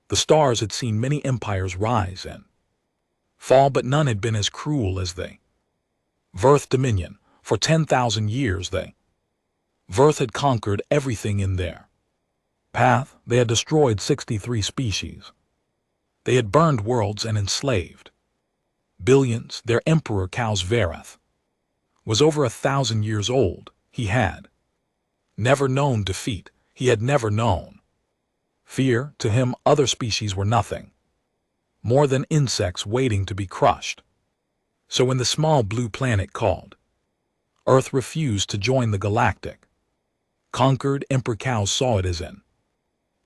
The stars had seen many empires rise and fall, but none had been as cruel as they. Verth dominion. For 10,000 years Verth had conquered everything in their path. They had destroyed 63 species. They had burned worlds and enslaved billions. Their emperor Kaus Verath was over 1,000 years old. He had never known defeat. He had never known fear. To him, other species were nothing more than insects waiting to be crushed. So when the small blue planet called Earth refused to join the galactic conquered, Emperor Kaus saw it as an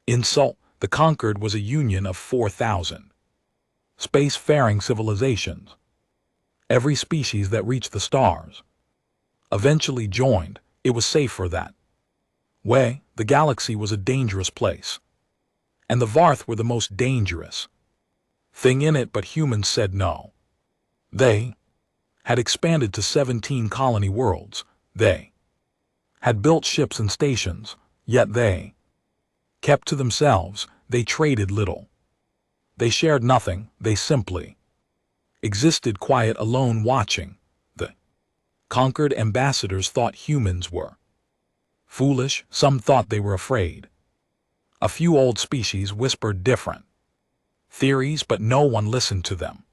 insult. The conquered was a union of 4,000 space-faring civilizations. Every species that reached the stars eventually joined. It was safer that way. The galaxy was a dangerous place, and the Varth were the most dangerous thing in it, but humans said no. They had expanded to 17 colony worlds. They had built ships and stations, yet they kept to themselves. They traded little. They shared nothing. They simply existed quiet, alone, watching. The conquered ambassadors thought humans were foolish. Some thought they were afraid. A few old species whispered different theories, but no one listened to them.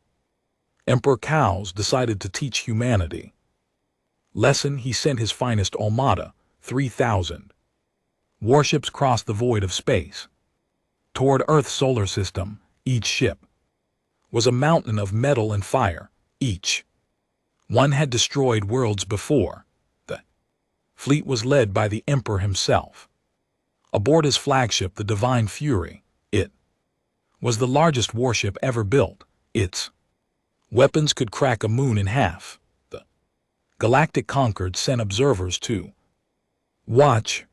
Emperor Kaus decided to teach humanity lesson. He sent his finest armada, 3,000 warships, crossed the void of space toward Earth's solar system. Each ship was a mountain of metal and fire. Each one had destroyed worlds before. The fleet was led by the Emperor himself. Aboard his flagship, the Divine Fury, it was the largest warship ever built. Its weapons could crack a moon in half. The Galactic Conquered sent observers to watch.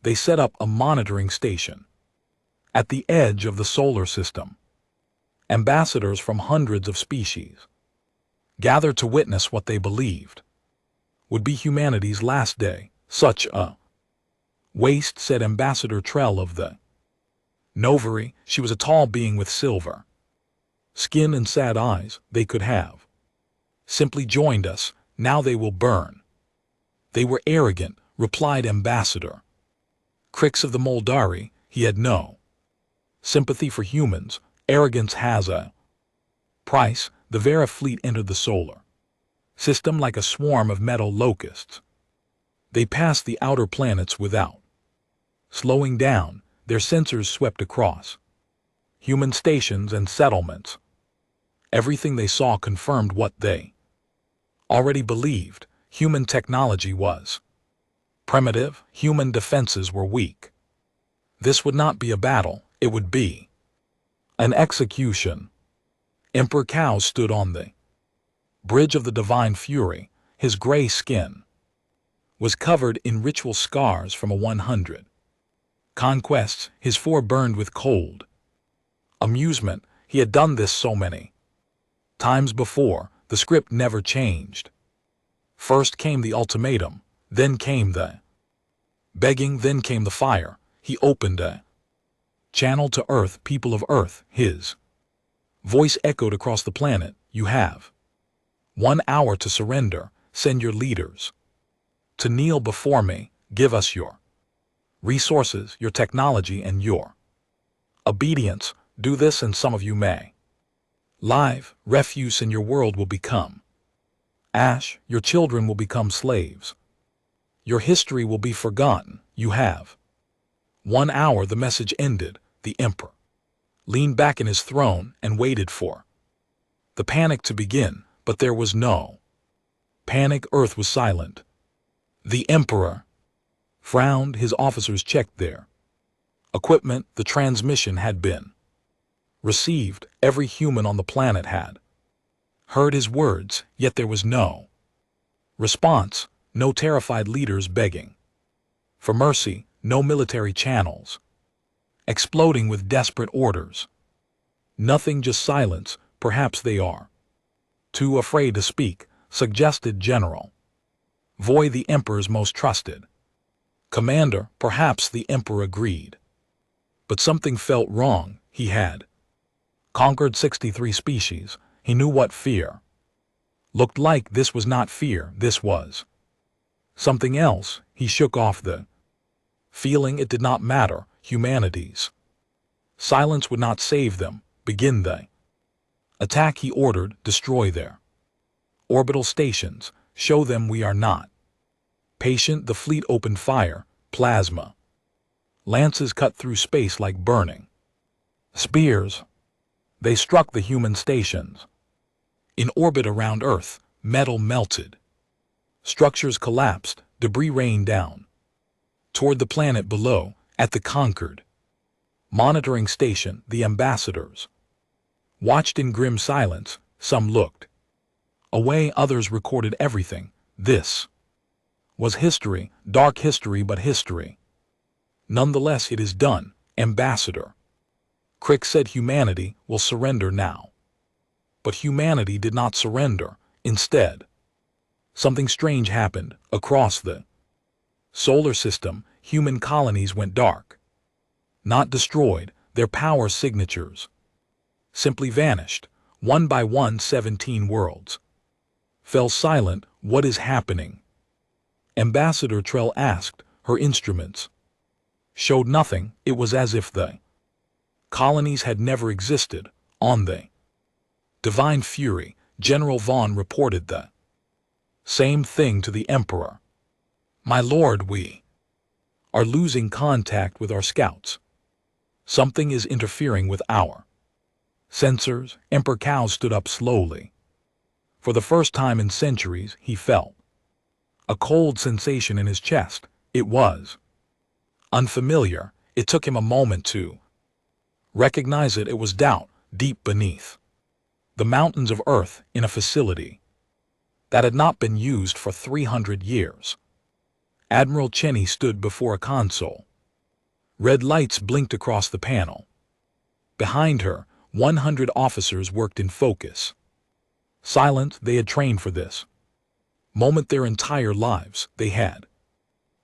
They set up a monitoring station at the edge of the solar system. Ambassadors from hundreds of species gathered to witness what they believed would be humanity's last day. Such a waste, said Ambassador Trell of the Novari. She was a tall being with silver skin and sad eyes. They could have simply joined us. Now they will burn. They were arrogant, replied Ambassador Crix of the Moldari. He had no sympathy for humans. Arrogance has a price. The Vera fleet entered the solar system like a swarm of metal locusts. They passed the outer planets without slowing down. Their sensors swept across human stations and settlements. Everything they saw confirmed what they already believed. Human technology was primitive. Human defenses were weak. This would not be a battle. It would be an execution. Emperor Kaus stood on the bridge of the Divine Fury. His gray skin was covered in ritual scars from a 100 conquests. His fore burned with cold amusement. He had done this so many times before. The script never changed. First came the ultimatum, then came the begging, then came the fire. He opened a channel to Earth. People of Earth, his voice echoed across the planet. You have 1 hour to surrender. Send your leaders to kneel before me. Give us your resources, your technology, and your obedience. Do this and some of you may live. Refuse in your world will become ash. Your children will become slaves. Your history will be forgotten. You have 1 hour. The message ended. The Emperor leaned back in his throne and waited for the panic to begin, but there was no panic. Earth was silent. The Emperor frowned. His officers checked their equipment. The transmission had been received. Every human on the planet had heard his words, yet there was no response. No terrified leaders begging for mercy. No military channels exploding with desperate orders. Nothing, just silence. Perhaps they are too afraid to speak, suggested General Voy, the Emperor's most trusted commander. Perhaps the Emperor agreed. But something felt wrong. He had conquered 63 species. He knew what fear looked like. This was not fear, this was something else. He shook off the feeling it did not matter. Humanity's silence would not save them. Begin the attack, he ordered. Destroy their orbital stations. Show them we are not patient. The fleet opened fire. Plasma lances cut through space like burning spears. They struck the human stations. In orbit around Earth, metal melted. Structures collapsed. Debris rained down toward the planet below. At the conquered monitoring station, the ambassadors watched in grim silence. Some looked away, others recorded everything. This was history, dark history, but history. Nonetheless, it is done. Ambassador Crick said humanity will surrender now. But humanity did not surrender. Instead, something strange happened. Across the solar system, human colonies went dark. Not destroyed, their power signatures simply vanished. One by one, 17 worlds fell silent. What is happening? Ambassador Trell asked. Her instruments showed nothing. It was as if the colonies had never existed. On the divine fury, General Vaughn reported the same thing to the Emperor. My lord, we are losing contact with our scouts. Something is interfering with our sensors. Emperor Cow stood up slowly. For the first time in centuries, he felt a cold sensation in his chest. It was unfamiliar. It took him a moment to recognize it. It was doubt, deep beneath the mountains of Earth, in a facility that had not been used for 300 years. Admiral Cheney stood before a console. Red lights blinked across the panel. Behind her, 100 officers worked in focus. Silent, they had trained for this moment their entire lives. They had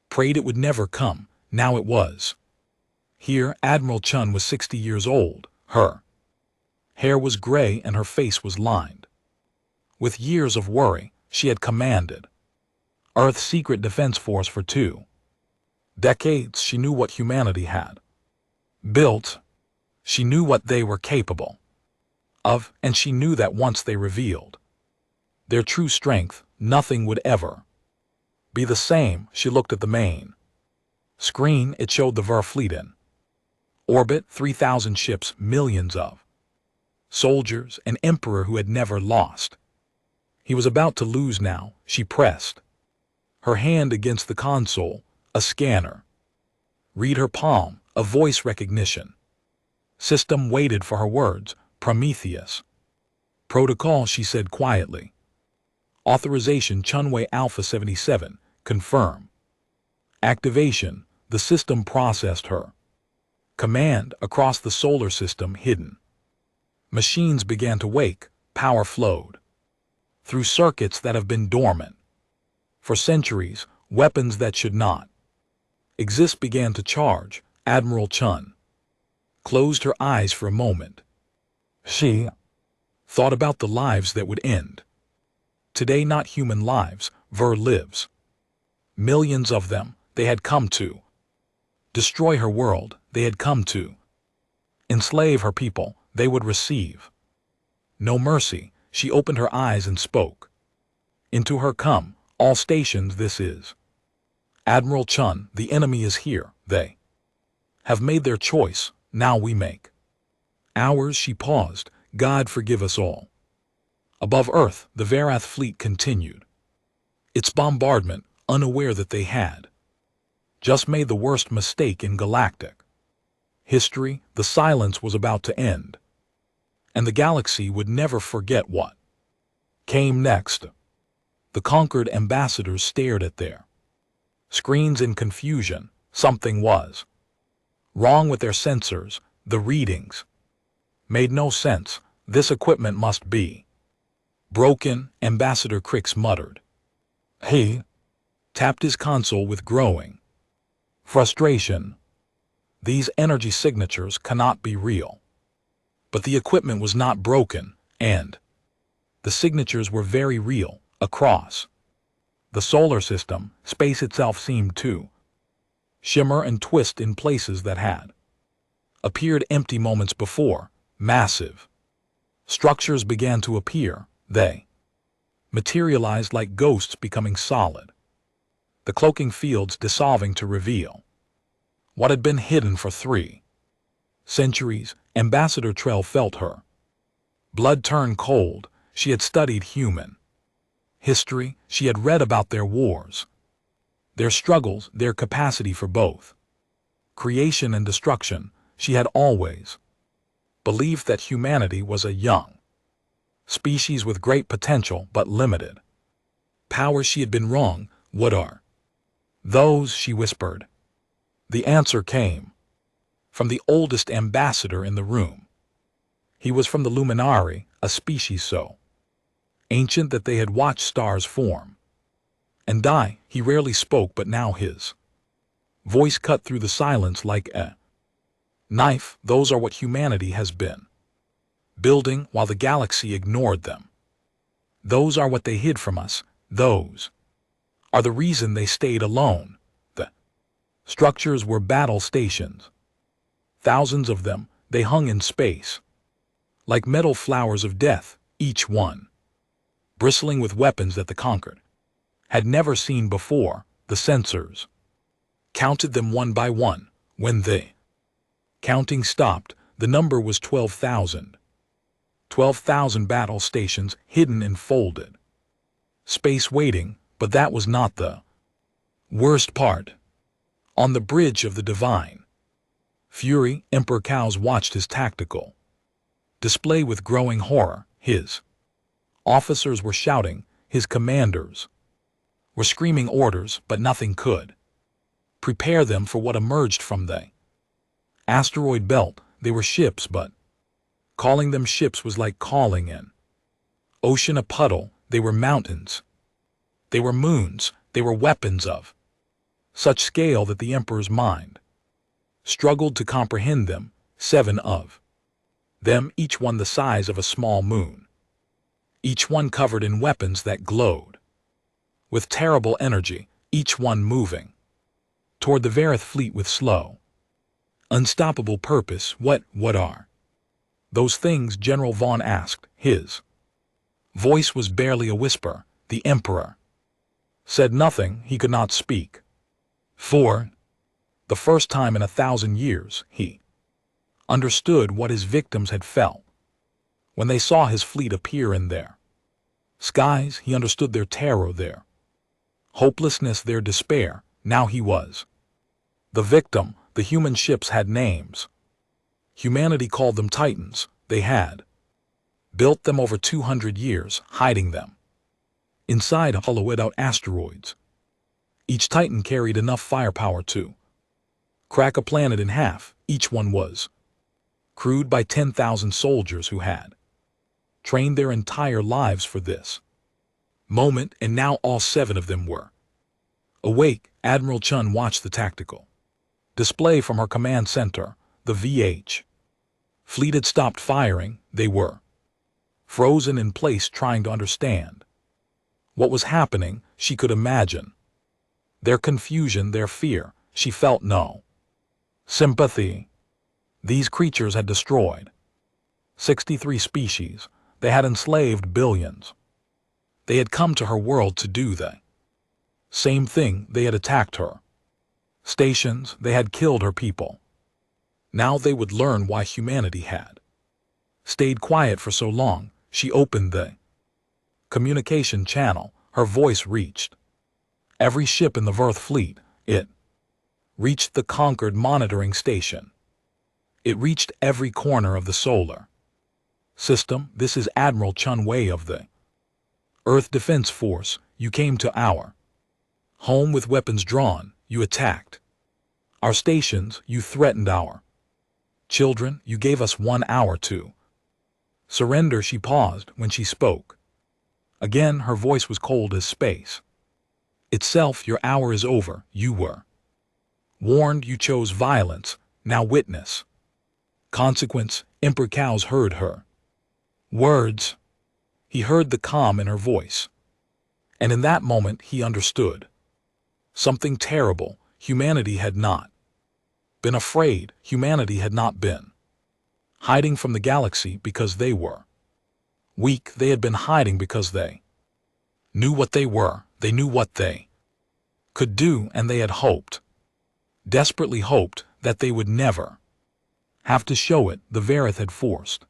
prayed it would never come. Now it was here. Admiral Chun was 60 years old. Her hair was gray and her face was lined with years of worry. She had commanded Earth's secret defense force for 2 decades. She knew what humanity had built. She knew what they were capable of, and she knew that once they revealed their true strength, nothing would ever be the same. She looked at the main screen. It showed the Ver fleet in orbit, 3,000 ships, millions of soldiers, an emperor who had never lost. He was about to lose now. She pressed her hand against the console. A scanner read her palm. A voice recognition system waited for her words. Prometheus. Protocol, she said quietly. Authorization Chunwei Alpha 77. Confirm. Activation. The system processed her command across the solar system. Hidden machines began to wake. Power flowed through circuits that have been dormant for centuries. Weapons that should not exist began to charge. Admiral Chun closed her eyes for a moment. She thought about the lives that would end. Today, not human lives. Ver lives. Millions of them. They had come to destroy her world. They had come to enslave her people. They would receive no mercy. She opened her eyes and spoke. Into her come all stations. This is Admiral Chun. The enemy is here. They have made their choice. Now we make ours. She paused. God forgive us all. Above Earth, the Varath fleet continued its bombardment, unaware that they had just made the worst mistake in galactic history. The silence was about to end, and the galaxy would never forget what came next. The conquered ambassadors stared at their screens in confusion. Something was wrong with their sensors. The readings made no sense. This equipment must be broken, Ambassador Crix muttered. He tapped his console with growing frustration. These energy signatures cannot be real. But the equipment was not broken, and the signatures were very real, across the solar system. Space itself seemed to shimmer and twist in places that had appeared empty moments before. Massive structures began to appear. They materialized like ghosts becoming solid, the cloaking fields dissolving to reveal what had been hidden for 3 centuries. Ambassador Trell felt her blood turn cold. She had studied human history. She had read about their wars, their struggles, their capacity for both creation and destruction. She had always believed that humanity was a young species with great potential but limited power. She had been wrong. What are those? She whispered. The answer came from the oldest ambassador in the room. He was from the Luminari, a species so ancient that they had watched stars form and die. He rarely spoke, but now his voice cut through the silence like a knife. Those are what humanity has been building while the galaxy ignored them. Those are what they hid from us. Those are the reason they stayed alone. The structures were battle stations. Thousands of them, they hung in space like metal flowers of death, each one bristling with weapons that the conquered had never seen before. The sensors counted them one by one. When the counting stopped, the number was 12,000. 12,000 battle stations hidden in folded space waiting. But that was not the worst part. On the bridge of the divine fury, Emperor Cows watched his tactical display with growing horror. His officers were shouting, his commanders were screaming orders, but nothing could prepare them for what emerged from the asteroid belt. They were ships, but calling them ships was like calling an ocean a puddle. They were mountains. They were moons. They were weapons of such scale that the Emperor's mind struggled to comprehend them. 7 of them, each one the size of a small moon, each one covered in weapons that glowed with terrible energy, each one moving toward the Varith fleet with slow, unstoppable purpose. What are those things? General Vaughn asked. His voice was barely a whisper. The Emperor said nothing. He could not speak. For the first time in 1,000 years, he understood what his victims had felt when they saw his fleet appear in their skies. He understood their terror, their hopelessness, their despair. Now he was the victim. The human ships had names. Humanity called them Titans. They had built them over 200 years, hiding them inside hollowed-out asteroids. Each Titan carried enough firepower to crack a planet in half. Each one was crewed by 10,000 soldiers who had trained their entire lives for this moment, and now all 7 of them were awake. Admiral Chun watched the tactical display from her command center. The VH fleet had stopped firing. They were frozen in place, trying to understand what was happening. She could imagine their confusion, their fear. She felt no sympathy. These creatures had destroyed 63 species. They had enslaved billions. They had come to her world to do the same thing. They had attacked her stations. They had killed her people. Now they would learn why humanity had stayed quiet for so long. She opened the communication channel. Her voice reached every ship in the Verth fleet. It reached the conquered monitoring station. It reached every corner of the solar system. This is Admiral Chun Wei of the Earth Defense Force. You came to our home with weapons drawn. You attacked our stations. You threatened our children. You gave us 1 hour to surrender. She paused when she spoke. Again, her voice was cold as space itself. Your hour is over. You were warned. You chose violence. Now witness Consequence, Emperor Cows heard her words. He heard the calm in her voice. And in that moment he understood. Something terrible. Humanity had not been afraid. Humanity had not been hiding from the galaxy because they were weak. They had been hiding because they knew what they were. They knew what they could do, and they had hoped, desperately hoped, that they would never have to show it. The Verith had forced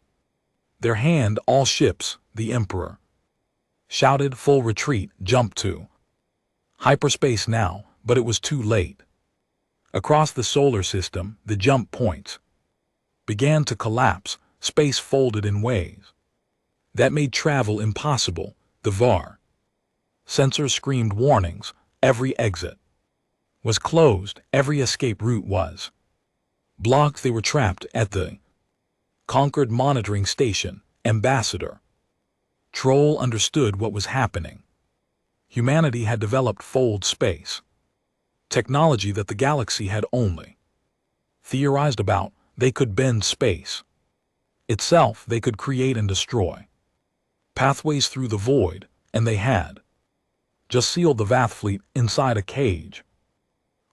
their hand. All ships, the Emperor shouted, full retreat, jump to hyperspace now, but it was too late. Across the solar system, the jump points began to collapse. Space folded in ways that made travel impossible. The VAR sensors screamed warnings. Every exit was closed. Every escape route was blocked. They were trapped at the conquered monitoring station. Ambassador Troll understood what was happening. Humanity had developed fold space technology that the galaxy had only theorized about. They could bend space itself. They could create and destroy pathways through the void, and they had just sealed the Vath fleet inside a cage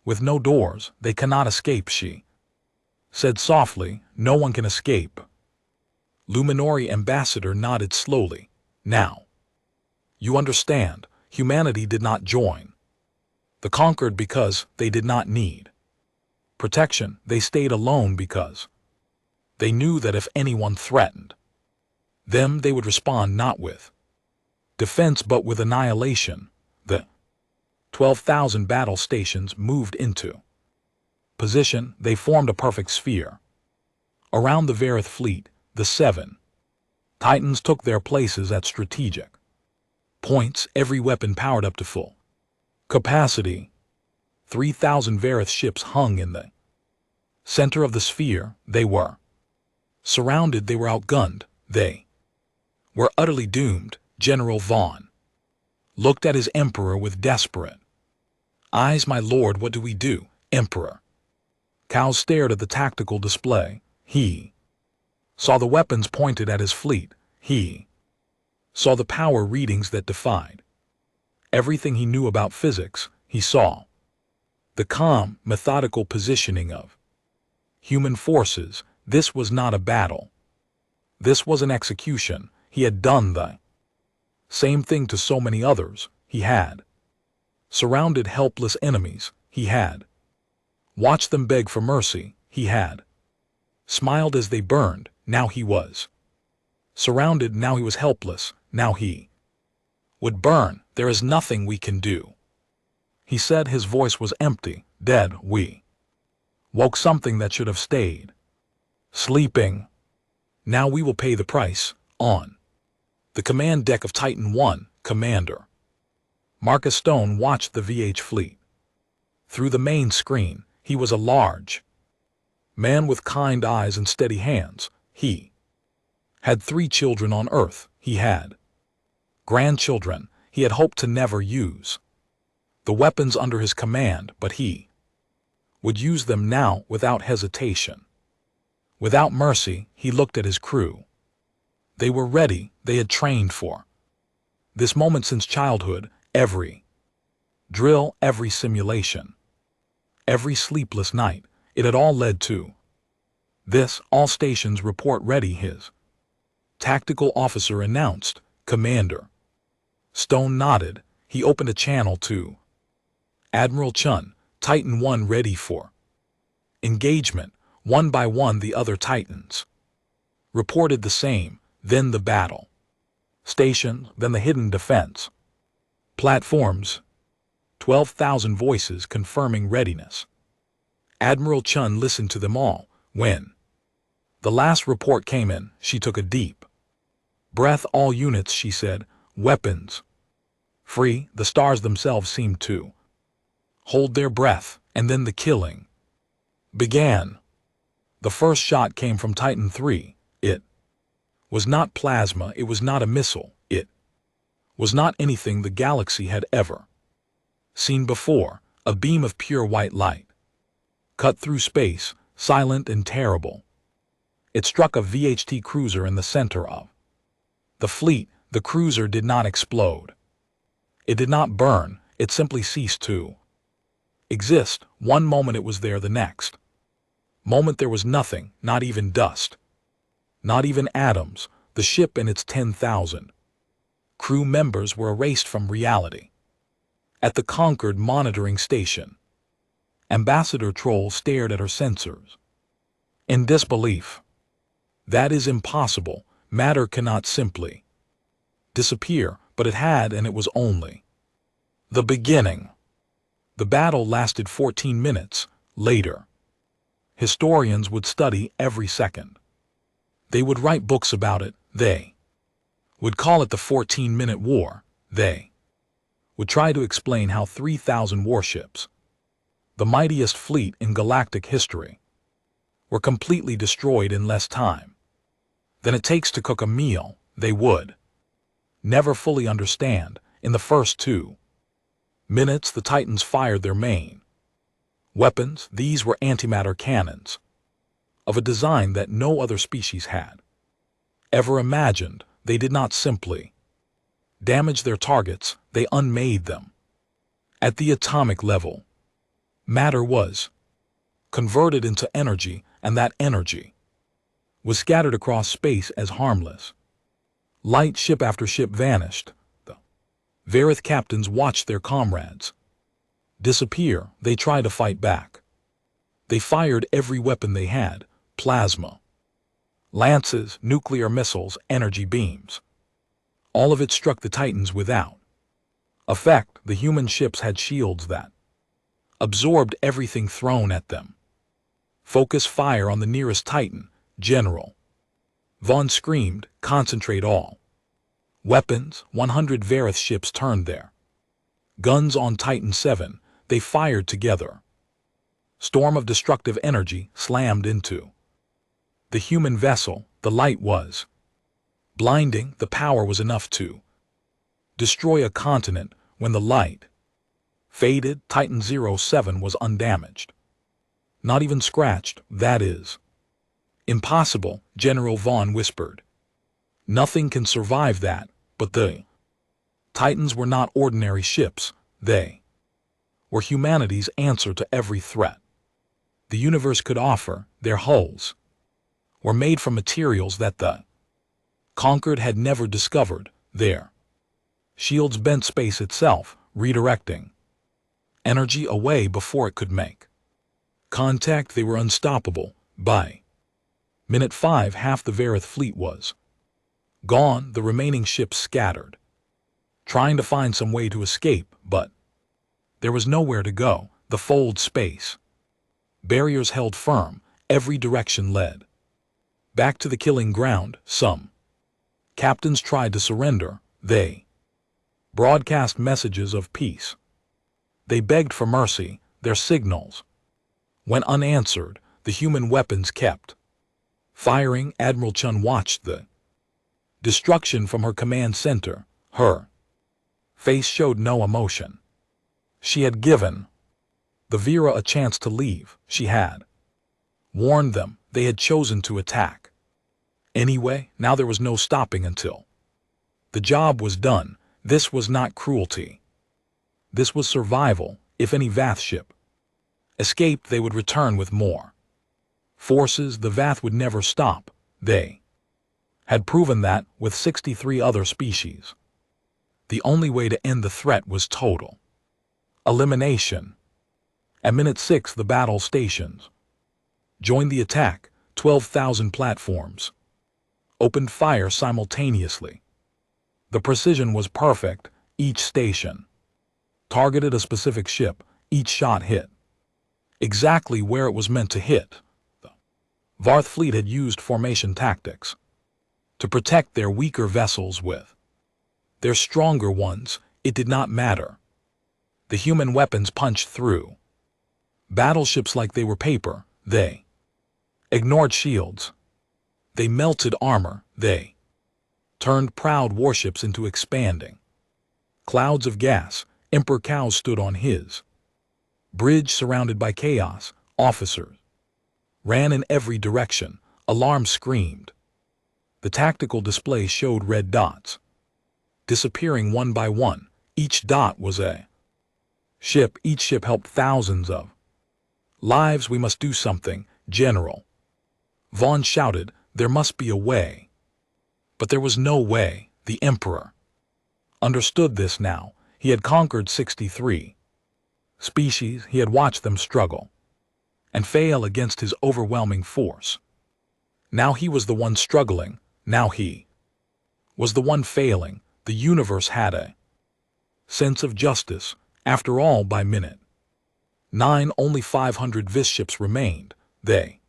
with no doors. They cannot escape, she said softly. No one can escape. Luminori Ambassador nodded slowly. Now you understand. Humanity did not join the conquered because they did not need protection. They stayed alone because they knew that if anyone threatened them, they would respond not with defense but with annihilation. The 12,000 battle stations moved into position. They formed a perfect sphere around the Verith fleet. The 7 Titans took their places at strategic points, every weapon powered up to full capacity. 3,000 Verith ships hung in the center of the sphere. They were surrounded. They were outgunned. They were utterly doomed. General Vaughn looked at his emperor with desperate eyes. My lord, what do we do? Emperor Cows stared at the tactical display. He saw the weapons pointed at his fleet. He saw the power readings that defied everything he knew about physics. He saw the calm, methodical positioning of human forces. This was not a battle. This was an execution. He had done the same thing to so many others. He had surrounded helpless enemies. He had watched them beg for mercy. He had smiled as they burned. Now he was surrounded. Now he was helpless. Now he would burn. There is nothing we can do, he said. His voice was empty, dead. We woke something that should have stayed sleeping. Now we will pay the price. On the command deck of Titan 1, Commander Marcus Stone watched the VH fleet through the main screen. He was a large man with kind eyes and steady hands. He had 3 children on Earth. He had grandchildren. He had hoped to never use the weapons under his command, but he would use them now without hesitation, without mercy. He looked at his crew. They were ready. They had trained for this moment since childhood. Every drill, every simulation, every sleepless night, it had all led to this. All stations report ready, his tactical officer announced. Commander Stone nodded. He opened a channel to Admiral Chun. Titan 1 ready for engagement. One by one the other Titans reported the same. Then the battle station, then the hidden defense platforms. 12,000 voices confirming readiness. Admiral Chun listened to them all. When the last report came in, she took a deep breath. All units, she said, weapons free. The stars themselves seemed to hold their breath, and then the killing began. The first shot came from Titan 3. It was not plasma. It was not a missile. It was not anything the galaxy had ever seen before. A beam of pure white light cut through space, silent and terrible. It struck a VHT cruiser in the center of the fleet. The cruiser did not explode. It did not burn. It simply ceased to exist. One moment it was there, the next moment there was nothing, not even dust, not even atoms. The ship and its 10,000 crew members were erased from reality. At the Concord monitoring station, Ambassador Troll stared at her sensors in disbelief. That is impossible. Matter cannot simply disappear, but it had, and it was only the beginning. The battle lasted 14 minutes. Later, historians would study every second. They would write books about it. They would call it the 14-minute war. They would try to explain how 3,000 warships, the mightiest fleet in galactic history, were completely destroyed in less time than it takes to cook a meal. They would never fully understand. In the first 2 minutes, the Titans fired their main weapons. These were antimatter cannons of a design that no other species had ever imagined. They did not simply damage their targets, they unmade them. At the atomic level, matter was converted into energy, and that energy was scattered across space as harmless light. Ship after ship vanished. The Verith captains watched their comrades disappear. They tried to fight back. They fired every weapon they had: plasma, lances, nuclear missiles, energy beams. All of it struck the Titans without effect. The human ships had shields that absorbed everything thrown at them. Focus fire on the nearest Titan, General Vaughn screamed. Concentrate all weapons. 100 Verith ships turned their guns on Titan 7. They fired together. Storm of destructive energy slammed into the human vessel. The light was blinding. The power was enough to destroy a continent. When the light faded, Titan 07 was undamaged, not even scratched. That is impossible, General Vaughn whispered. Nothing can survive that. But the Titans were not ordinary ships. They were humanity's answer to every threat the universe could offer. Their hulls were made from materials that the Conquered had never discovered. Their shields bent space itself, redirecting energy away before it could make contact. They were unstoppable. By minute 5, half the Verith fleet was gone. The remaining ships scattered, trying to find some way to escape, but there was nowhere to go. The fold space barriers held firm. Every direction led back to the killing ground. Some captains tried to surrender. They broadcast messages of peace. They begged for mercy. Their signals went unanswered. The human weapons kept firing. Admiral Chun watched the destruction from her command center. Her face showed no emotion. She had given the Vera a chance to leave. She had warned them. They had chosen to attack anyway. Now there was no stopping until the job was done. This was not cruelty. This was survival. If any Vath ship escaped, they would return with more forces. The Vath would never stop. They had proven that with 63 other species. The only way to end the threat was total elimination. At minute 6, the battle stations joined the attack. 12,000 platforms opened fire simultaneously. The precision was perfect. Each station targeted a specific ship. Each shot hit exactly where it was meant to hit. The Varth fleet had used formation tactics to protect their weaker vessels with their stronger ones. It did not matter. The human weapons punched through battleships like they were paper. They ignored shields. They melted armor. They turned proud warships into expanding clouds of gas. Emperor Cow stood on his bridge surrounded by chaos. Officers ran in every direction. Alarm screamed. The tactical display showed red dots, disappearing one by one. Each dot was a ship. Each ship helped thousands of lives. We must do something, General Vaughn shouted. There must be a way. But there was no way. The Emperor understood this now. He had conquered 63 species. He had watched them struggle and fail against his overwhelming force. Now he was the one struggling. Now he was the one failing. The universe had a sense of justice. After all, by minute 9, only 500 Vis ships remained. They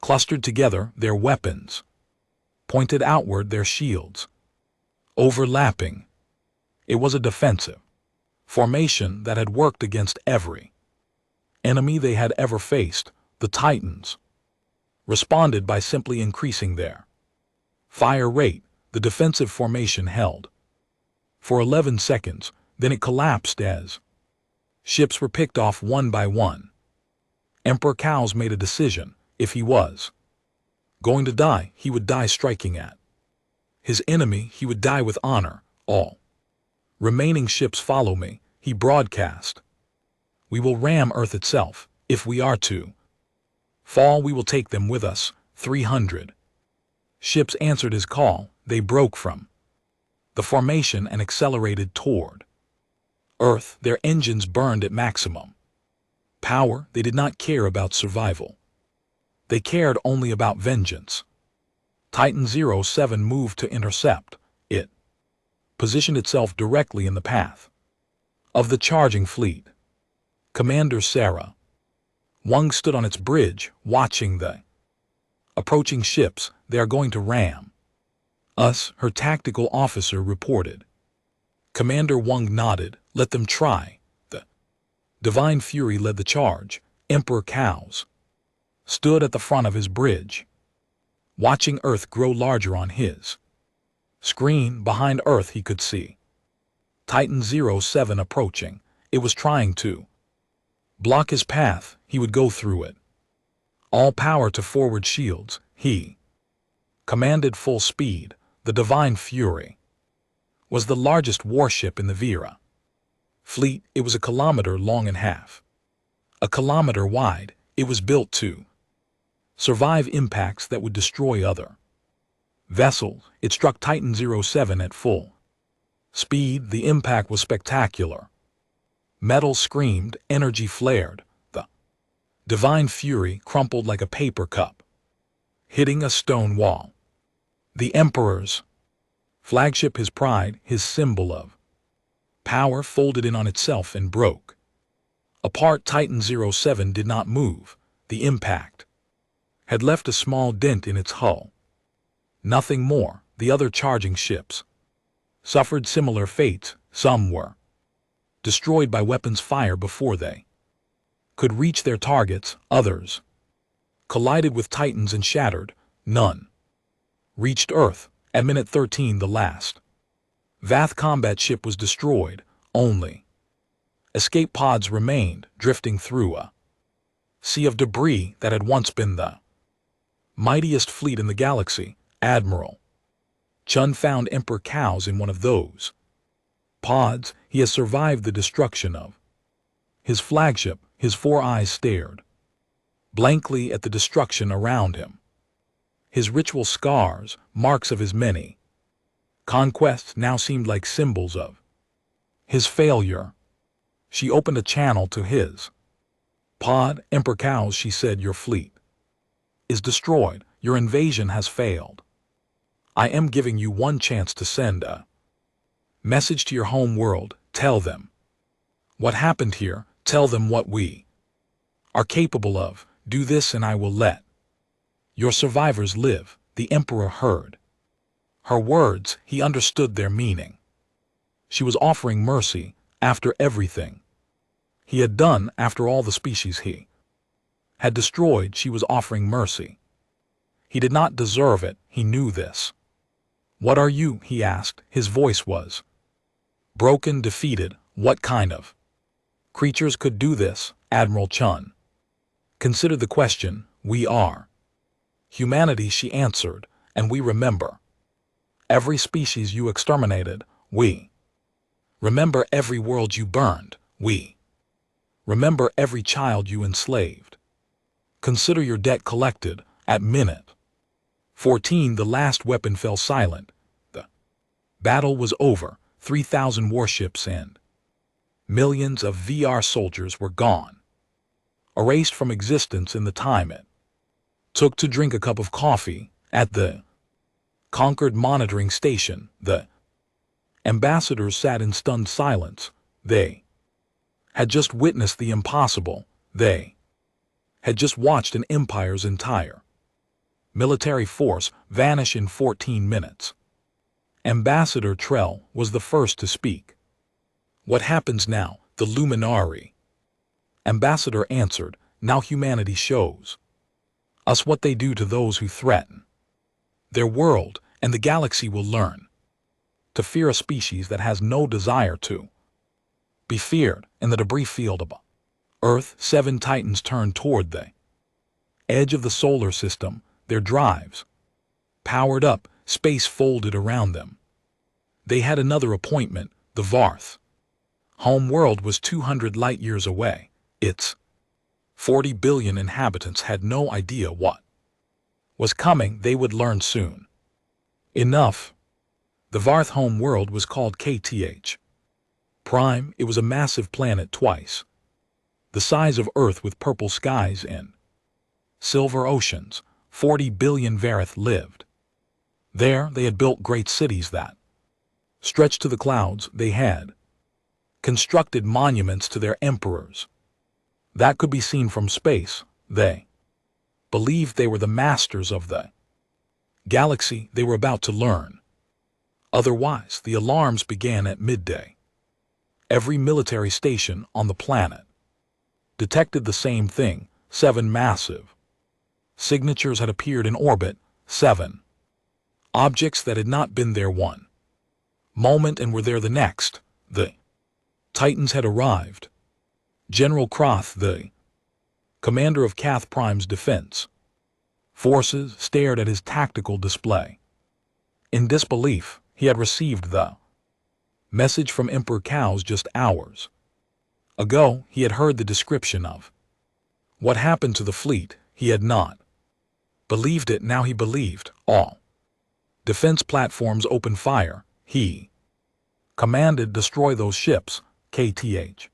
clustered together, their weapons pointed outward, their shields overlapping. It was a defensive formation that had worked against every enemy they had ever faced. The Titans responded by simply increasing their fire rate. The defensive formation held for 11 seconds, then it collapsed as ships were picked off one by one. Emperor Chaos made a decision. If he was going to die, he would die striking at his enemy. He would die with honor. All remaining ships follow me, he broadcast. We will ram Earth itself. If we are to fall, we will take them with us. 300 ships answered his call. They broke from the formation and accelerated toward Earth. Their engines burned at maximum power. They did not care about survival. They cared only about vengeance. Titan 07 moved to intercept. It positioned itself directly in the path of the charging fleet. Commander Sarah Wang stood on its bridge, watching the approaching ships. They are going to ram us, her tactical officer reported. Commander Wang nodded. Let them try. The Divine Fury led the charge. Emperor Chaos stood at the front of his bridge, watching Earth grow larger on his screen. Behind Earth he could see Titan 07 approaching. It was trying to block his path. He would go through it. All power to forward shields, he commanded. Full speed. The Divine Fury was the largest warship in the Vera fleet. It was 1 kilometer long and half a kilometer wide. It was built to survive impacts that would destroy other vessels. It struck Titan 07 at full speed. The impact was spectacular. Metal screamed, energy flared. The Divine Fury crumpled like a paper cup, hitting a stone wall. The Emperor's flagship, his pride, his symbol of power, folded in on itself and broke apart. Titan 07 did not move. The impact had left a small dent in its hull. Nothing more. The other charging ships suffered similar fates. Some were destroyed by weapons fire before they could reach their targets. Others collided with Titans and shattered. None reached Earth. At minute 13, the last Vath combat ship was destroyed. Only escape pods remained, drifting through a sea of debris that had once been the mightiest fleet in the galaxy. Admiral Chun found Emperor Chaos in one of those pods. He has survived the destruction of his flagship. His 4 eyes stared blankly at the destruction around him. His ritual scars, marks of his many conquests, now seemed like symbols of his failure. She opened a channel to his pod. Emperor Chaos, she said, your fleet is destroyed. Your invasion has failed. I am giving you one chance to send a message to your home world. Tell them what happened here. Tell them what we are capable of. Do this and I will let your survivors live. The Emperor heard her words. He understood their meaning. She was offering mercy after everything he had done, after all the species he had destroyed. She was offering mercy. He did not deserve it. He knew this. What are you? He asked. His voice was broken, defeated. What kind of creatures could do this? Admiral Chun considered the question. We are Humanity, she answered, and we remember. Every species you exterminated, we. Remember every world you burned, we. Remember every child you enslaved. Consider your debt collected at minute 14. The last weapon fell silent. The battle was over. 3,000 warships and millions of VR soldiers were gone, erased from existence in the time it took to drink a cup of coffee at the conquered monitoring station. The ambassadors sat in stunned silence. They had just witnessed the impossible. They had just watched an empire's entire military force vanish in 14 minutes. Ambassador Trell was the first to speak. What happens now? The luminary ambassador answered. Now humanity shows us what they do to those who threaten their world, and the galaxy will learn to fear a species that has no desire to be feared. In the debris field above Earth, 7 Titans turned toward the edge of the solar system, their drives powered up, space folded around them. They had another appointment. The Varth home world was 200 light years away. Its 40 billion inhabitants had no idea what was coming. They would learn soon enough. The Varth home world was called KTH Prime. It was a massive planet twice the size of Earth, with purple skies and silver oceans. 40 billion Varith lived there. They had built great cities that stretched to the clouds. They had constructed monuments to their emperors that could be seen from space. They believed they were the masters of the galaxy. They were about to learn otherwise. The alarms began at midday. Every military station on the planet detected the same thing. 7 massive signatures had appeared in orbit. 7 objects that had not been there one moment and were there the next. The Titans had arrived. General Kroth, the commander of Cath Prime's defense forces, stared at his tactical display. In disbelief, he had received the message from Emperor Chaos just hours ago. He had heard the description of what happened to the fleet. He had not believed it. Now he believed. All defense platforms open fire. He commanded, destroy those ships. KTH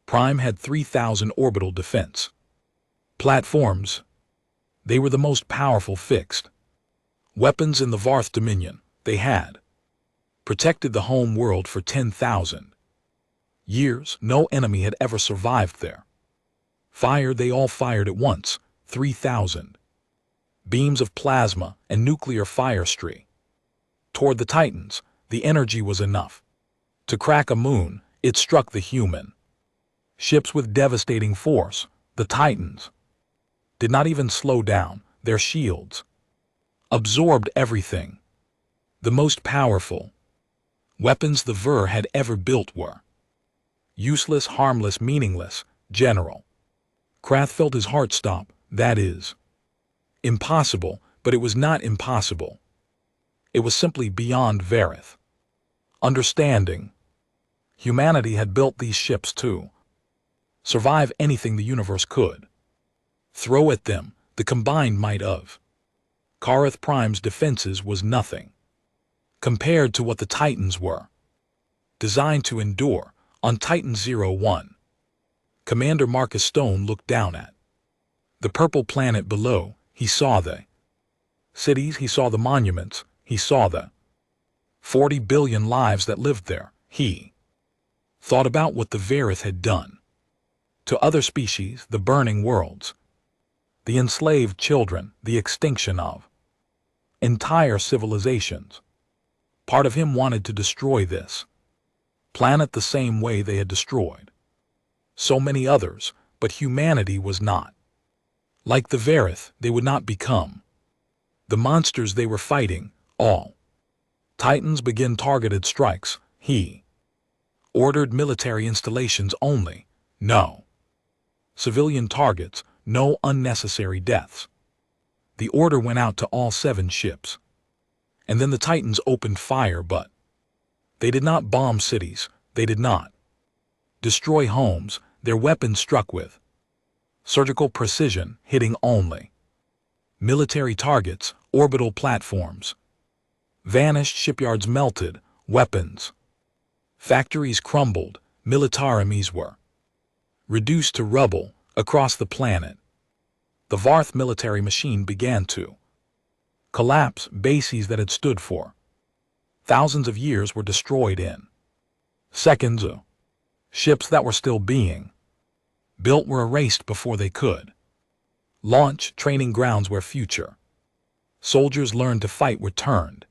Prime had 3,000 orbital defense platforms. They were the most powerful fixed weapons in the Varth Dominion. They had protected the home world for 10,000 years. No enemy had ever survived there. Fire, they all fired at once. 3,000 beams of plasma and nuclear fire streak toward the Titans. The energy was enough to crack a moon. It struck the human ships with devastating force. The Titans did not even slow down. Their shields absorbed everything. The most powerful weapons the Ver had ever built were useless, harmless, meaningless. General Krath felt his heart stop. That is impossible, but it was not impossible. It was simply beyond Varith understanding. Humanity had built these ships to survive anything the universe could throw at them. The combined might of Kareth Prime's defenses was nothing compared to what the Titans were designed to endure. On Titan 01, Commander Marcus Stone looked down at the purple planet below. He saw the cities, he saw the monuments, he saw the 40 billion lives that lived there. He thought about what the Varith had done to other species, the burning worlds, the enslaved children, the extinction of entire civilizations. Part of him wanted to destroy this planet the same way they had destroyed so many others, but humanity was not like the Varith. They would not become the monsters they were fighting. All Titans begin targeted strikes. He ordered military installations only. No civilian targets, no unnecessary deaths. The order went out to all 7 ships. And then the Titans opened fire, but they did not bomb cities, they did not destroy homes. Their weapons struck with surgical precision, hitting only military targets, orbital platforms. Vanished shipyards melted, weapons. Factories crumbled, militaries were reduced to rubble across the planet. The Varth military machine began to collapse. Bases that had stood for thousands of years were destroyed in seconds. Ships that were still being built were erased before they could launch. Training grounds where future soldiers learned to fight were turned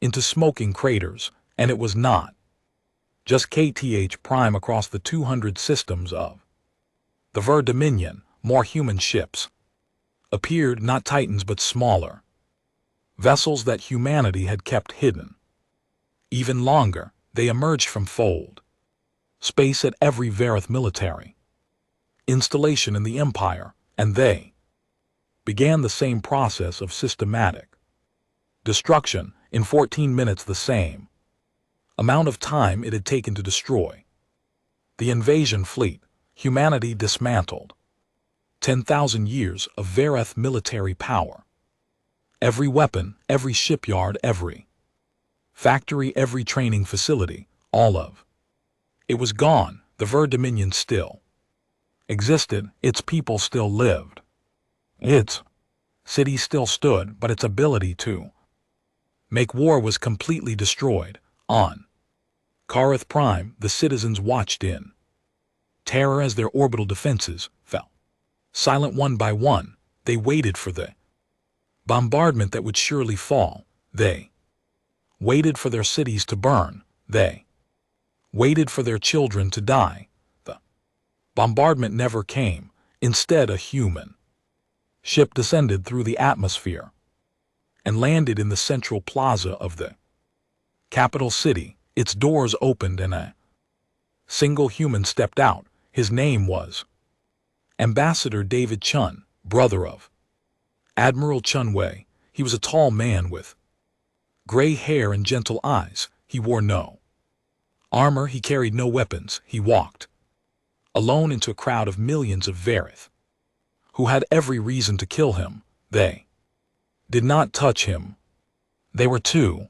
into smoking craters, and it was not just KTH Prime. Across the 200 systems of the Ver Dominion, more human ships appeared, not Titans but smaller vessels that humanity had kept hidden. Even longer, they emerged from fold space at every Varith military installation in the Empire, and they began the same process of systematic destruction in 14 minutes, the same amount of time it had taken to destroy the invasion fleet. Humanity dismantled 10,000 years of Varith military power. Every weapon, every shipyard, every factory, every training facility, all of it was gone. The Ver Dominion still existed, its people still lived, its city still stood, but its ability to make war was completely destroyed. On Kareth Prime, the citizens watched in terror as their orbital defenses fell. Silent one by one, they waited for the bombardment that would surely fall. They waited for their cities to burn. They waited for their children to die. The bombardment never came. Instead, a human ship descended through the atmosphere and landed in the central plaza of the capital city. Its doors opened and a single human stepped out. His name was Ambassador David Chun, brother of Admiral Chun Wei. He was a tall man with gray hair and gentle eyes. He wore no armor, he carried no weapons. He walked alone into a crowd of millions of Varith who had every reason to kill him. They did not touch him. They were too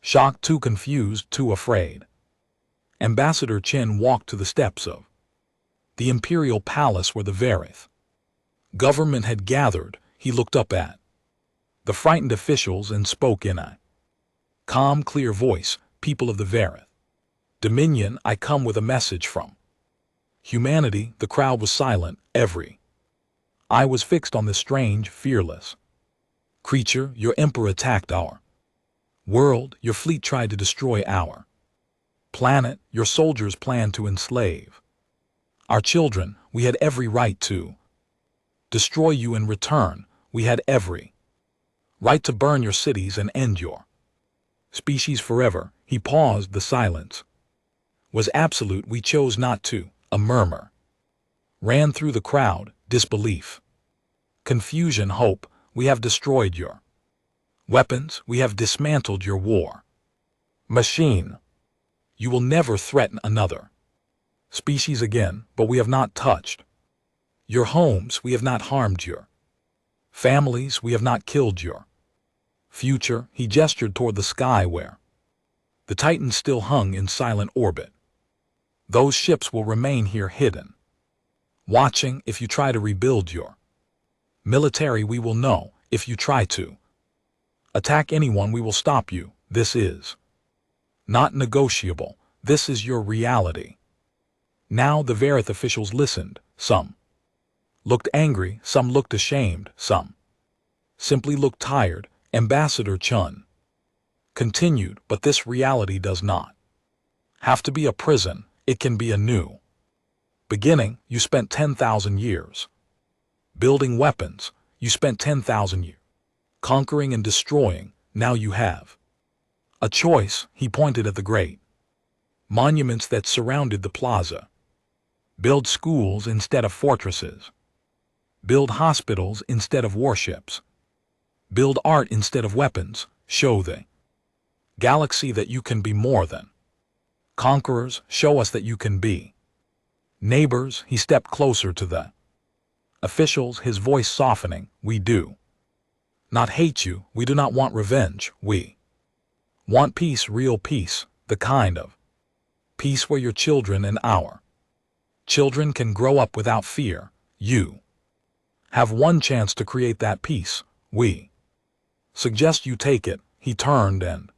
shocked, too confused, too afraid. Ambassador Chen walked to the steps of the imperial palace where the Varith government had gathered. He looked up at the frightened officials and spoke in a calm, clear voice. People of the Varith Dominion, I come with a message from humanity. The crowd was silent. Every eye was fixed on this strange, fearless creature. Your emperor attacked our world. Your fleet tried to destroy our planet. Your soldiers planned to enslave our children. We had every right to destroy you in return. We had every right to burn your cities and end your species forever. He paused. The silence was absolute. We chose not to. A murmur ran through the crowd. Disbelief, confusion, hope. We have destroyed your weapons. We have dismantled your war machine. You will never threaten another species again. But we have not touched your homes. We have not harmed your families. We have not killed your future. He gestured toward the sky where the Titans still hung in silent orbit. Those ships will remain here hidden, watching. If you try to rebuild your military, we will know. If you try to attack anyone, we will stop you. This is not negotiable. This is your reality. Now the Varith officials listened. Some looked angry, some looked ashamed, some simply looked tired. Ambassador Chun continued, but this reality does not have to be a prison. It can be a new beginning. You spent 10,000 years building weapons. You spent 10,000 years conquering and destroying. Now you have a choice. He pointed at the great monuments that surrounded the plaza. Build schools instead of fortresses. Build hospitals instead of warships. Build art instead of weapons, show the galaxy that you can be more than conquerors, show us that you can be neighbors. He stepped closer to the officials, his voice softening. We do not hate you, we do not want revenge, we want peace, real peace, the kind of peace where your children and our children can grow up without fear. You have one chance to create that peace. We suggest you take it. He turned and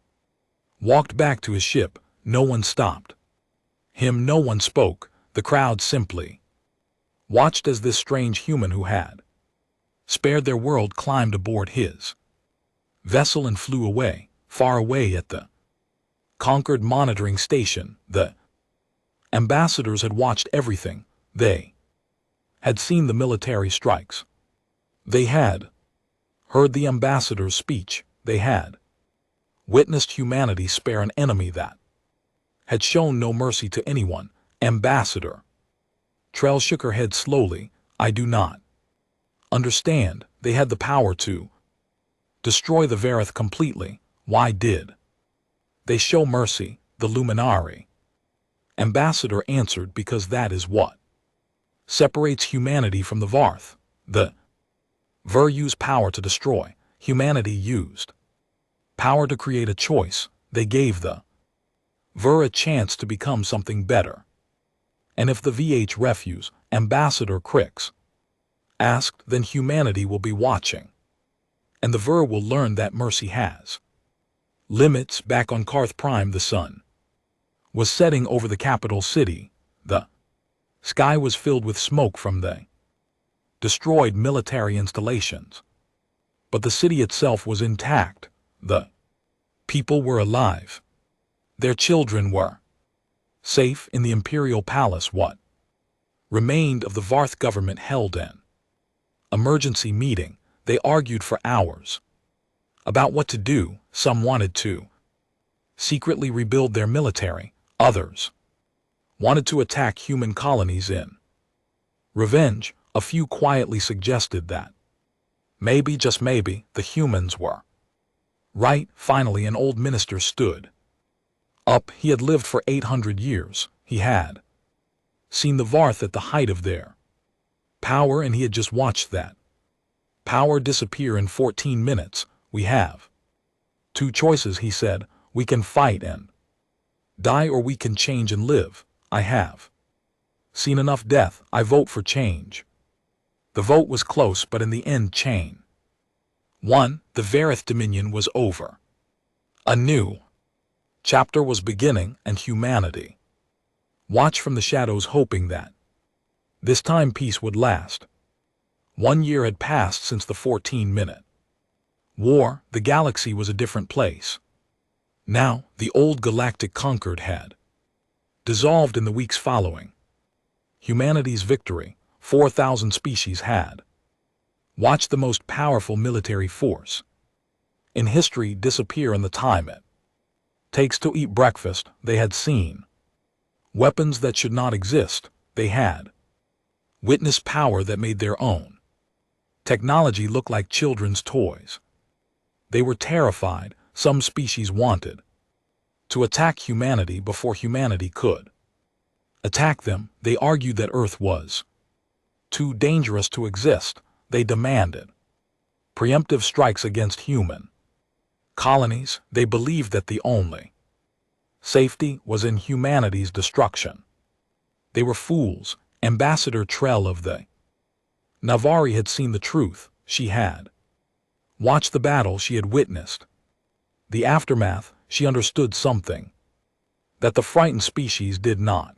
walked back to his ship. No one stopped him, no one spoke. The crowd simply watched as this strange human who had spared their world climbed aboard his vessel and flew away, far away at the conquered monitoring station. The ambassadors had watched everything. They had seen the military strikes. They had heard the ambassador's speech. They had witnessed humanity spare an enemy that had shown no mercy to anyone. Ambassador Trell shook her head slowly. I do not understand. They had the power to destroy the Verith completely. Why did they show mercy? The Luminari ambassador answered, because that is what separates humanity from the Varth. The Ver used power to destroy. Humanity used power to create a choice. They gave the Ver a chance to become something better. And if the VH refuse, Ambassador Crix asked, then humanity will be watching. And the Ver will learn that mercy has limits. Back on Karth Prime, the sun was setting over the capital city. The sky was filled with smoke from the destroyed military installations. But the city itself was intact. The people were alive. Their children were safe in the imperial palace. What remained of the Varth government held an emergency meeting. They argued for hours about what to do. Some wanted to secretly rebuild their military. Others wanted to attack human colonies in revenge. A few quietly suggested that maybe, just maybe, the humans were right. Finally, an old minister stood up. He had lived for 800 years. He had seen the Varth at the height of their power, and he had just watched that power disappear in 14 minutes. We have two choices, he said. We can fight and die, or we can change and live. I have seen enough death. I vote for change. The vote was close, but in the end, chain won. The Verith Dominion was over. A new chapter was beginning, and humanity watched from the shadows, hoping that this time peace would last. 1 year had passed since the 14-minute war. The galaxy was a different place. Now, the old galactic conquered had dissolved in the weeks following humanity's victory. 4,000 species had watched the most powerful military force in history disappear in the time it takes to eat breakfast. They had seen weapons that should not exist. They had witnessed power that made their own technology look like children's toys. They were terrified. Some species wanted to attack humanity before humanity could attack them. They argued that Earth was too dangerous to exist. They demanded preemptive strikes against human colonies. They believed that the only safety was in humanity's destruction. They were fools. Ambassador Trell of the Navari had seen the truth. She had watched the battle. She had witnessed the aftermath. She understood something that the frightened species did not.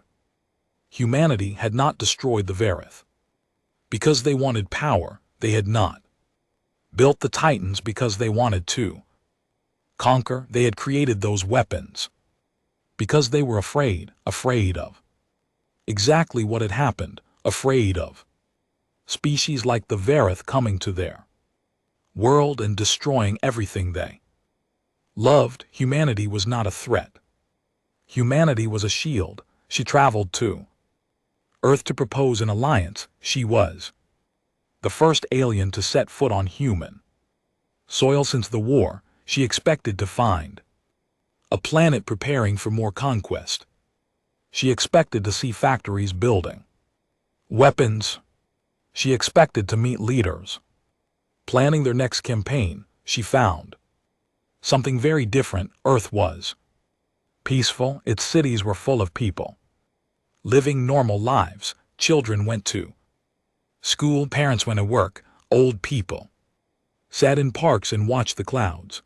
Humanity had not destroyed the Verith because they wanted power. They had not built the Titans because they wanted to conquer. They had created those weapons because they were afraid of exactly what had happened, afraid of species like the Verith coming to their world and destroying everything they loved. Humanity was not a threat. Humanity was a shield. She traveled to Earth to propose an alliance. She was the first alien to set foot on human soil since the war, she expected to find. A planet preparing for more conquest. She expected to see factories building. Weapons. She expected to meet leaders. Planning their next campaign, she found. Something very different. Earth was peaceful, its cities were full of people. Living normal lives, children went to school, parents went to work, old people sat in parks and watched the clouds.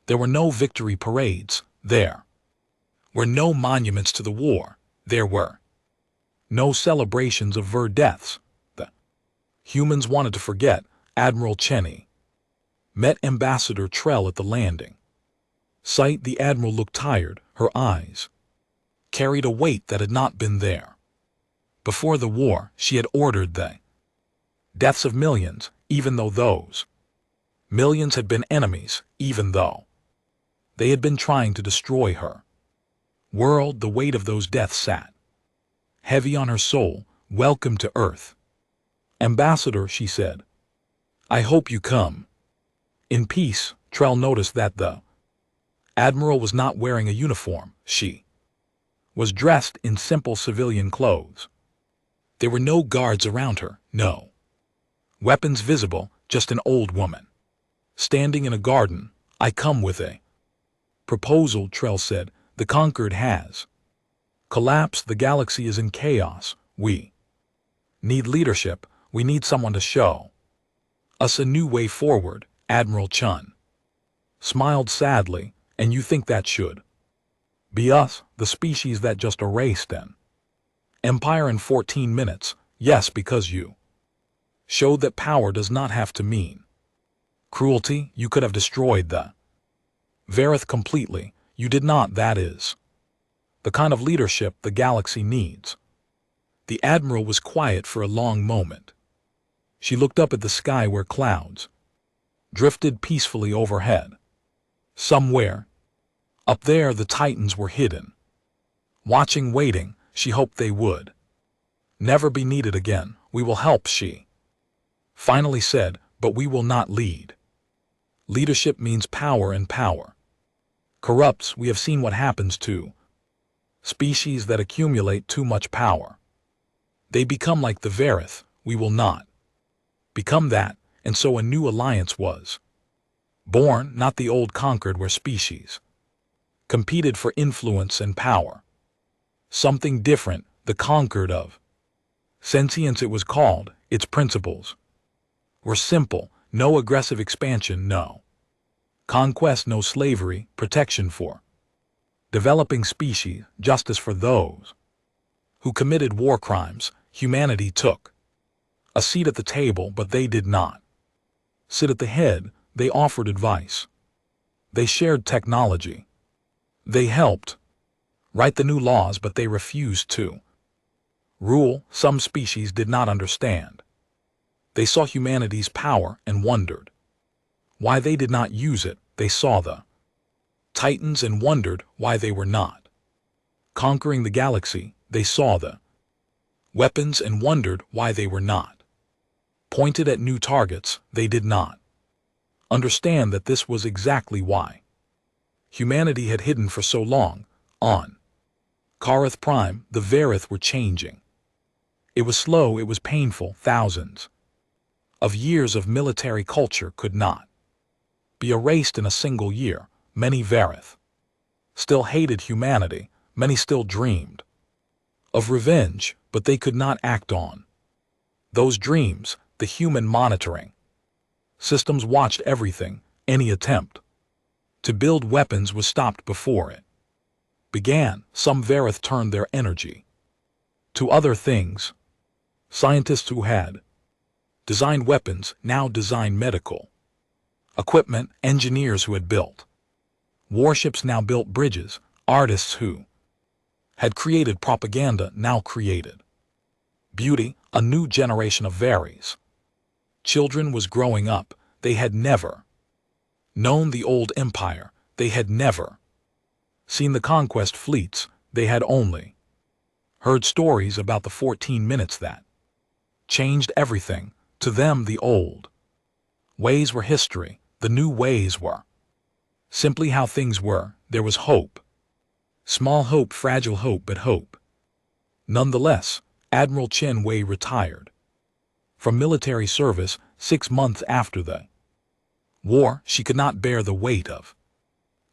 There were no victory parades, there were no monuments to the war, there were no celebrations of Ver deaths. The humans wanted to forget. Admiral Cheney met Ambassador Trell at the landing. Sight, the Admiral looked tired, her eyes carried a weight that had not been there. Before the war, she had ordered the deaths of millions, even though those millions had been enemies, even though they had been trying to destroy her world. The weight of those deaths sat heavy on her soul. Welcome to Earth, Ambassador, she said. I hope you come in peace. Trell noticed that the Admiral was not wearing a uniform. She was dressed in simple civilian clothes. There were no guards around her, no weapons visible, just an old woman standing in a garden. I come with a proposal, Trell said. The Concord has collapsed. The galaxy is in chaos. We need leadership. We need someone to show us a new way forward. Admiral Chun smiled sadly. And you think that should be us, the species that just erased an empire in 14 minutes? Yes, because you showed that power does not have to mean cruelty. You could have destroyed the Verith completely. You did not. That is the kind of leadership the galaxy needs. The Admiral was quiet for a long moment. She looked up at the sky where clouds drifted peacefully overhead. Somewhere up there the Titans were hidden, watching, waiting. She hoped they would never be needed again. We will help, she finally said, but we will not lead. Leadership means power, and power corrupts. We have seen what happens to species that accumulate too much power. They become like the Verith. We will not become that. And so a new alliance was born. Not the old Concord, where species competed for influence and power. Something different, the Concord of sentience it was called. Its principles were simple. No aggressive expansion, no conquest, no slavery, protection for developing species, justice for those who committed war crimes. Humanity took a seat at the table, but they did not sit at the head. They offered advice. They shared technology. They helped write the new laws, but they refused to rule. Some species did not understand. They saw humanity's power and wondered why they did not use it. They saw the Titans and wondered why they were not conquering the galaxy. They saw the weapons and wondered why they were not pointed at new targets. They did not understand that this was exactly why humanity had hidden for so long. On Kareth Prime, the Verith were changing. It was slow, it was painful. Thousands of years of military culture could not be erased in a single year. Many Verith still hated humanity. Many still dreamed of revenge, but they could not act on those dreams. The human monitoring systems watched everything. Any attempt to build weapons was stopped before it began. Some Verith turned their energy to other things. Scientists who had designed weapons now designed medical equipment. Engineers who had built warships now built bridges. Artists who had created propaganda now created beauty. A new generation of Veris. Children was growing up. They had never known the old empire. They had never seen the conquest fleets. They had only heard stories about the 14 minutes that changed everything. To them, the old ways were history. The new ways were simply how things were. There was hope. Small hope, fragile hope, but hope. Nonetheless, Admiral Chen Wei retired from military service 6 months after the war. She could not bear the weight of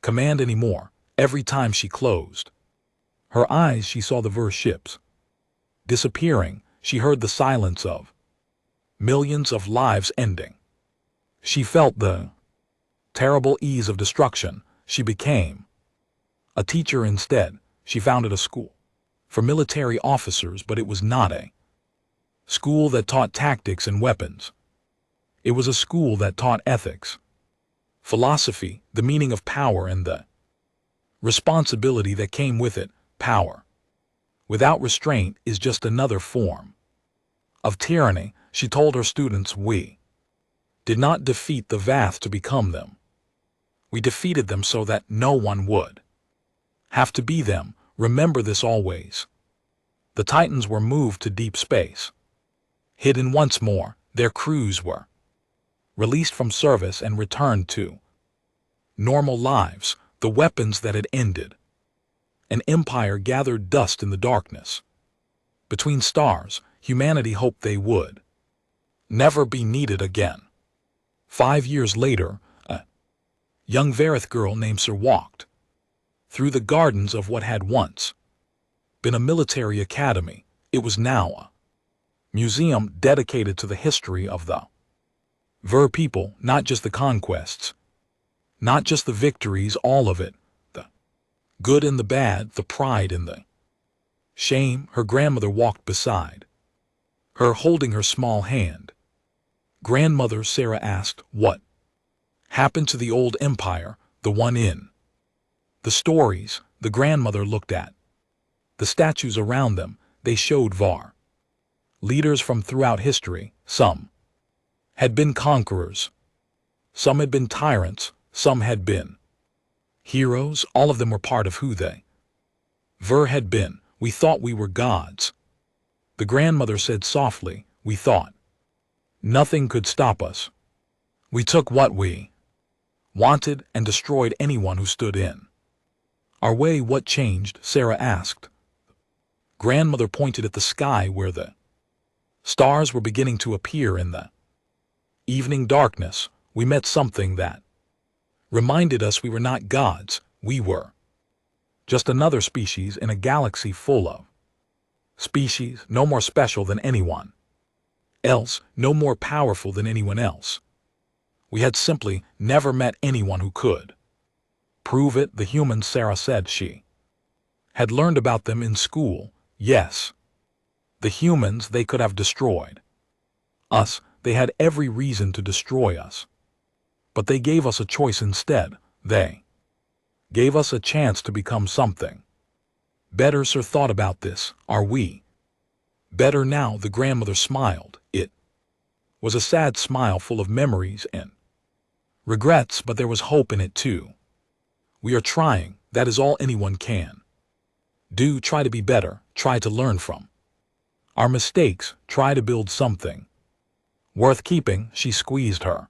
command anymore. Every time she closed her eyes, she saw the Ver ships disappearing. She heard the silence of millions of lives ending. She felt the terrible ease of destruction. She became a teacher instead. She founded a school for military officers, but it was not a school that taught tactics and weapons. It was a school that taught ethics, philosophy, the meaning of power, and the responsibility that came with it. Power without restraint is just another form of tyranny. She told her students, we did not defeat the Vath to become them. We defeated them so that no one would have to be them. Remember this always. The Titans were moved to deep space. Hidden once more, their crews were released from service and returned to normal lives. The weapons that had ended an empire gathered dust in the darkness. Between stars, humanity hoped they would never be needed again. 5 years later, a young Varith girl named Sir walked through the gardens of what had once been a military academy. It was now a museum dedicated to the history of the Ver people, not just the conquests, not just the victories, all of it, the good and the bad, the pride and the shame. Her grandmother walked beside her, holding her small hand. Grandmother, Sarah asked, what happened to the old empire, the one in the stories? The grandmother looked at the statues around them. They showed Var leaders from throughout history. Some had been conquerors, some had been tyrants, some had been heroes. All of them were part of who they Ver had been. We thought we were gods. The grandmother said softly, we thought nothing could stop us. We took what we wanted and destroyed anyone who stood in our way. What changed? Sarah asked. Grandmother pointed at the sky where the stars were beginning to appear in the evening darkness. We met something that reminded us we were not gods. We were just another species in a galaxy full of species, no more special than anyone else, no more powerful than anyone else. We had simply never met anyone who could prove it. The humans, Sarah said. She had learned about them in school. Yes, the humans, they could have destroyed us. They had every reason to destroy us. But they gave us a choice instead. They gave us a chance to become something better. Sir thought about this. Are we better now? The grandmother smiled. It was a sad smile full of memories and regrets, but there was hope in it too. We are trying. That is all anyone can do. Try to be better. Try to learn from our mistakes. Try to build something worth keeping. She squeezed her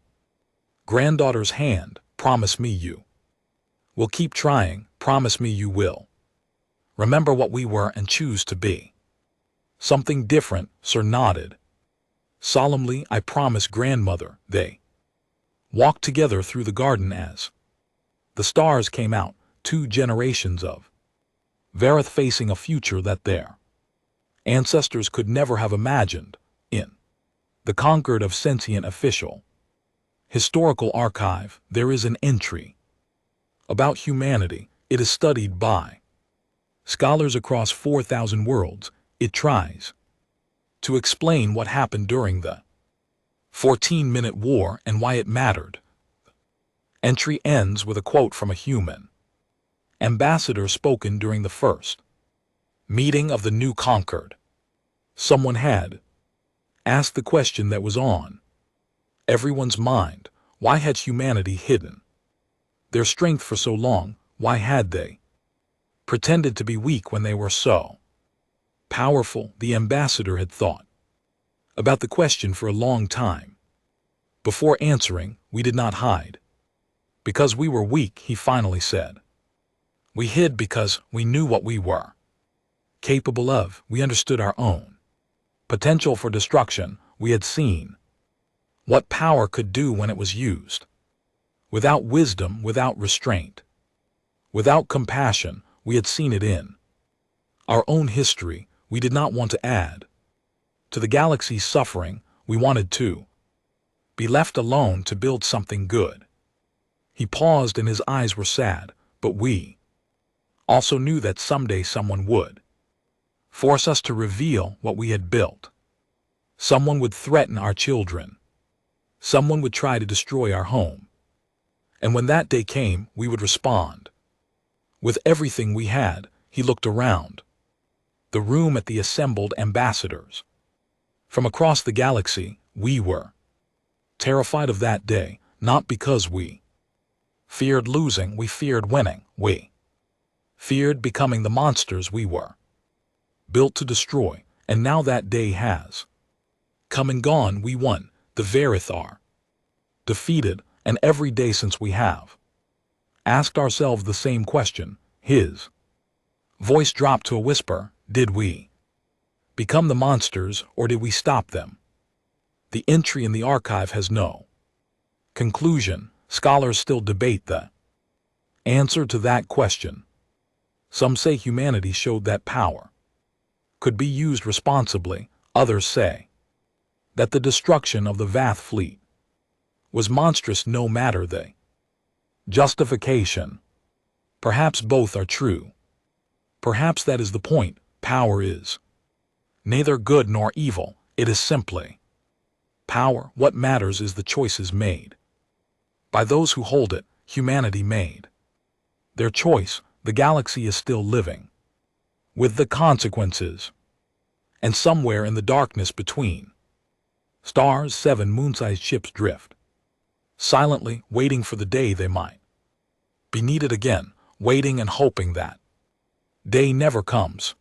granddaughter's hand. Promise me you will keep trying. Promise me you will remember what we were and choose to be something different. Sir nodded solemnly. I promise, grandmother. They walked together through the garden as the stars came out. 2 generations of Varith facing a future that their ancestors could never have imagined. In the Concord of Sentient Official Historical Archive, there is an entry about humanity. It is studied by scholars across 4,000 worlds. It tries to explain what happened during the 14-minute war and why it mattered. Entry ends with a quote from a human ambassador spoken during the first meeting of the new Concord. Someone had asked the question that was on everyone's mind. Why had humanity hidden their strength for so long? Why had they pretended to be weak when they were so powerful? The ambassador had thought about the question for a long time. Before answering, we did not hide. Because we were weak, he finally said. We hid because we knew what we were capable of. We understood our own potential for destruction. We had seen what power could do when it was used. Without wisdom, without restraint, without compassion, we had seen it in our own history. We did not want to add to the galaxy's suffering. We wanted to be left alone to build something good. He paused and his eyes were sad, but we also knew that someday someone would force us to reveal what we had built. Someone would threaten our children. Someone would try to destroy our home. And when that day came, we would respond. With everything we had, he looked around the room at the assembled ambassadors. From across the galaxy, we were terrified of that day, not because we feared losing, we feared winning. We feared becoming the monsters we were built to destroy. And now that day has come and gone. We won. The Verith are defeated, and every day since we have asked ourselves the same question. His voice dropped to a whisper. Did we become the monsters, or did we stop them? The entry in the archive has no conclusion. Scholars still debate the answer to that question. Some say humanity showed that power could be used responsibly. Others say that the destruction of the Vath fleet was monstrous no matter the justification. Perhaps both are true. Perhaps that is the point. Power is neither good nor evil. It is simply power. What matters is the choices made by those who hold it. Humanity made their choice. The galaxy is still living with the consequences. And somewhere in the darkness between stars, 7 moon-sized ships drift silently, waiting for the day they might be needed again, waiting and hoping that day never comes.